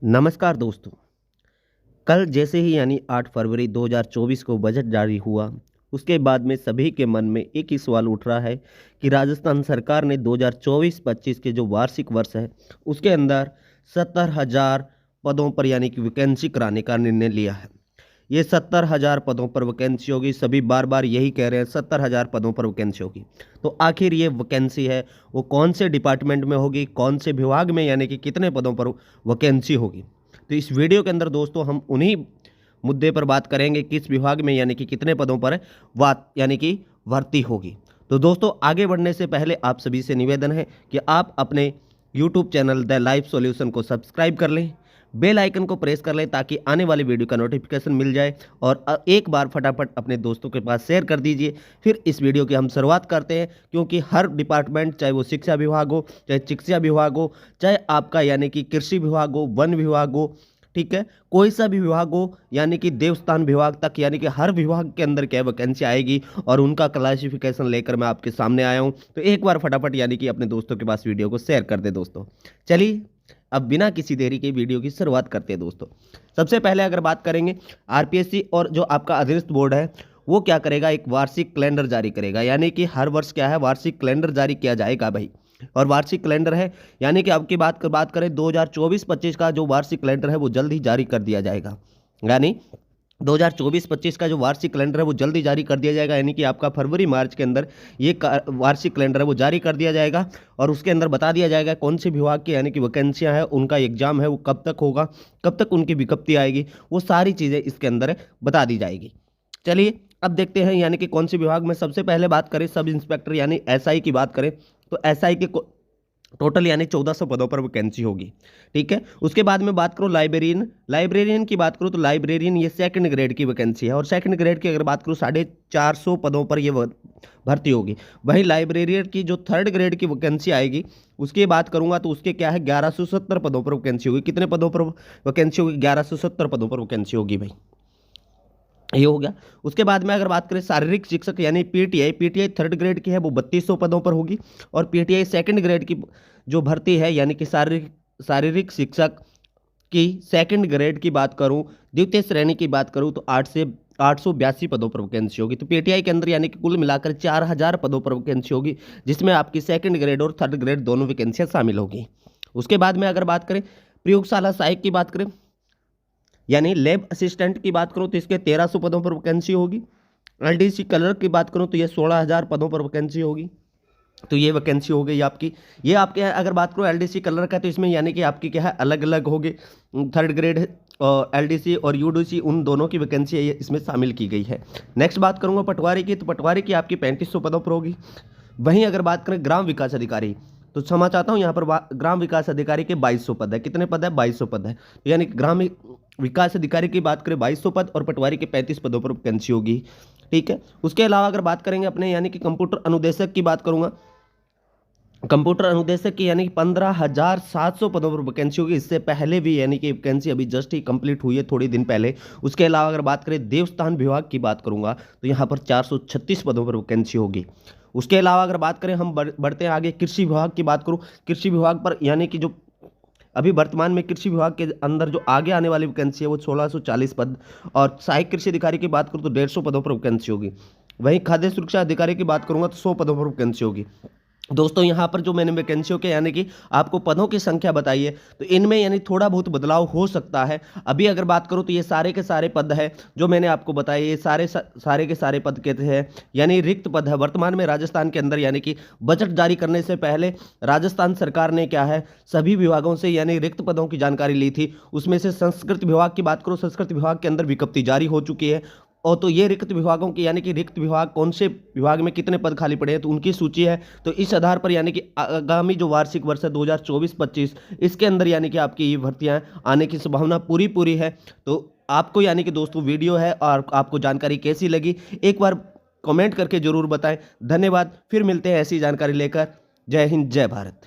नमस्कार दोस्तों। कल जैसे ही यानी 8 फरवरी 2024 को बजट जारी हुआ, उसके बाद में सभी के मन में एक ही सवाल उठ रहा है कि राजस्थान सरकार ने 2024-25 के जो वार्षिक वर्ष है, उसके अंदर 70,000 पदों पर यानी कि वैकेंसी कराने का निर्णय लिया है। ये 70,000 पदों पर वैकेंसी होगी, सभी बार-बार यही कह रहे हैं 70,000 पदों पर वैकेंसी होगी। तो आखिर ये वैकेंसी है, वो कौन से डिपार्टमेंट में होगी, कौन से विभाग में यानी कि कितने पदों पर वैकेंसी होगी? तो इस वीडियो के अंदर दोस्तों हम उन्हीं मुद्दे पर बात करेंगे, किस विभाग में यानी कि कितने पदों पर बात यानी कि भर्ती होगी। तो दोस्तों आगे बढ़ने से पहले आप सभी से निवेदन है कि आप अपने YouTube channel the life solution को सब्सक्राइब कर लें, बेल आइकन को प्रेस कर लें ताकि आने वाली वीडियो का नोटिफिकेशन मिल जाए और एक बार फटाफट अपने दोस्तों के पास शेयर कर दीजिए। फिर इस वीडियो की हम शुरुआत करते हैं, क्योंकि हर डिपार्टमेंट, चाहे वो शिक्षा विभाग हो, चाहे चिकित्सा विभाग हो, चाहे आपका यानी कि कृषि विभाग हो, वन विभाग हो, ठीक है, कोई सा भी विभाग हो, यानी कि देवस्थान विभाग तक, यानी कि हर विभाग के अंदर क्या वैकेंसी आएगी और उनका क्लासिफिकेशन लेकर मैं आपके सामने आया हूं। तो एक बार फटाफट यानी कि अपने दोस्तों के पास वीडियो को शेयर कर दे दोस्तों। चलिए अब बिना किसी देरी के वीडियो की शुरुआत करते हैं दोस्तों। सबसे पहले अगर बात करेंगे, आरपीएससी और जो आपका अधीनस्थ बोर्ड है वो क्या करेगा, एक वार्षिक कैलेंडर जारी करेगा, यानी कि हर वर्ष क्या है, वार्षिक कैलेंडर जारी किया जाएगा भाई। और वार्षिक कैलेंडर है यानी कि अब की बात करें 2024-25 का जो वार्षिक कैलेंडर है वो जल्द ही जारी कर दिया जाएगा। यानी 2024-25 का जो वार्षिक कैलेंडर है वो जल्दी जारी कर दिया जाएगा, यानी कि आपका फरवरी मार्च के अंदर ये वार्षिक कैलेंडर है वो जारी कर दिया जाएगा और उसके अंदर बता दिया जाएगा कौन से विभाग की यानी कि वैकेंसियां हैं, उनका एग्जाम है वो कब तक होगा, कब तक उनकी विज्ञप्ति आएगी, वो सारी चीज़ें इसके अंदर बता दी जाएगी। चलिए अब देखते हैं यानी कि कौन से विभाग में। सबसे पहले बात करें सब इंस्पेक्टर यानी एसआई की बात करें तो एसआई के टोटल यानी 1400 पदों पर वैकेंसी होगी, ठीक है। उसके बाद में बात करूँ लाइब्रेरियन की बात करूँ तो लाइब्रेरियन ये सेकंड ग्रेड की वैकेंसी है और सेकंड ग्रेड की अगर बात करूँ 450 पदों पर ये भर्ती होगी। वहीं लाइब्रेरियन की जो थर्ड ग्रेड की वैकेंसी आएगी उसकी बात करूंगा तो उसके क्या है 1170 पदों पर वैकेंसी होगी। कितने पदों पर वैकेंसी होगी? 1170 पदों पर वैकेंसी होगी भाई, ये हो गया। उसके बाद में अगर बात करें शारीरिक शिक्षक यानी पीटीआई थर्ड ग्रेड की है वो 3200 पदों पर होगी और पीटीआई सेकंड ग्रेड की जो भर्ती है यानी कि शारीरिक शारीरिक शिक्षक की सेकंड ग्रेड की बात करूं, द्वितीय श्रेणी की बात करूं तो 882 पदों पर वैकेंसी होगी। तो पीटीआई के अंदर यानी कि कुल मिलाकर 4000 पदों पर वैकेंसी होगी, जिसमें आपकी सेकंड ग्रेड और थर्ड ग्रेड दोनों वैकेंसियां शामिल होगी। उसके बाद में अगर बात करें प्रयोगशाला सहायक की बात करें यानी लैब असिस्टेंट की बात करूं तो इसके 1300 पदों पर वैकेंसी होगी। एलडीसी कलर की बात करूं तो ये 16,000 पदों पर वैकेंसी होगी। तो ये वैकेंसी हो गई आपकी। ये आपके अगर बात करो एलडीसी कलर का तो इसमें यानी कि आपकी क्या है अलग अलग होगी, थर्ड ग्रेड और एलडीसी और यूडीसी उन दोनों की वैकेंसी इसमें शामिल की गई है। नेक्स्ट बात करूंगा पटवारी की, तो पटवारी की आपकी 3500 पदों पर होगी। वहीं अगर बात करें ग्राम विकास अधिकारी तो क्षमा चाहता हूँ यहाँ पर ग्राम विकास अधिकारी के 2200 पद है। कितने पद है? 2200 पद है। तो यानी ग्राम विकास अधिकारी की बात करें 2200 पद और पटवारी के 35 पदों पर वैकेंसी होगी, ठीक है। उसके अलावा अगर बात करेंगे अपने यानी कि कंप्यूटर अनुदेशक की बात करूंगा, कंप्यूटर अनुदेशक की यानी कि 15,700 पदों पर वैकेंसी होगी। इससे पहले भी यानी कि वैकेंसी अभी जस्ट ही कंप्लीट हुई है थोड़ी दिन पहले। उसके अलावा अगर बात करें देवस्थान विभाग की बात करूंगा तो यहाँ पर 436 पदों पर वैकेंसी होगी। उसके अलावा अगर बात करें हम बढ़ते हैं आगे, कृषि विभाग की बात करूँ, कृषि विभाग पर यानी कि जो अभी वर्तमान में कृषि विभाग के अंदर जो आगे आने वाली वैकेंसी है वो 1640 पद और सहायक कृषि अधिकारी की बात करूँ तो 150 पदों पर वैकेंसी होगी। वहीं खाद्य सुरक्षा अधिकारी की बात करूंगा तो 100 पदों पर वैकेंसी होगी। दोस्तों यहाँ पर जो मैंने वैकेंसियों के यानी कि आपको पदों की संख्या बताई है तो इनमें यानी थोड़ा बहुत बदलाव हो सकता है। अभी अगर बात करूँ तो ये सारे के सारे पद है जो मैंने आपको बताए, ये सारे के सारे पद कहते हैं यानी रिक्त पद है। वर्तमान में राजस्थान के अंदर यानी कि बजट जारी करने से पहले राजस्थान सरकार ने क्या है सभी विभागों से यानी रिक्त पदों की जानकारी ली थी। उसमें से संस्कृत विभाग की बात करूँ, संस्कृत विभाग के अंदर विज्ञप्ति जारी हो चुकी है और तो ये रिक्त विभागों की यानी कि रिक्त विभाग कौन से विभाग में कितने पद खाली पड़े हैं तो उनकी सूची है। तो इस आधार पर यानी कि आगामी जो वार्षिक वर्ष है 2024-25 इसके अंदर यानी कि आपकी ये भर्तियां आने की संभावना पूरी है। तो आपको यानी कि दोस्तों वीडियो है और आपको जानकारी कैसी लगी एक बार कमेंट करके जरूर बताएं। धन्यवाद, फिर मिलते हैं ऐसी जानकारी लेकर। जय हिंद, जय भारत।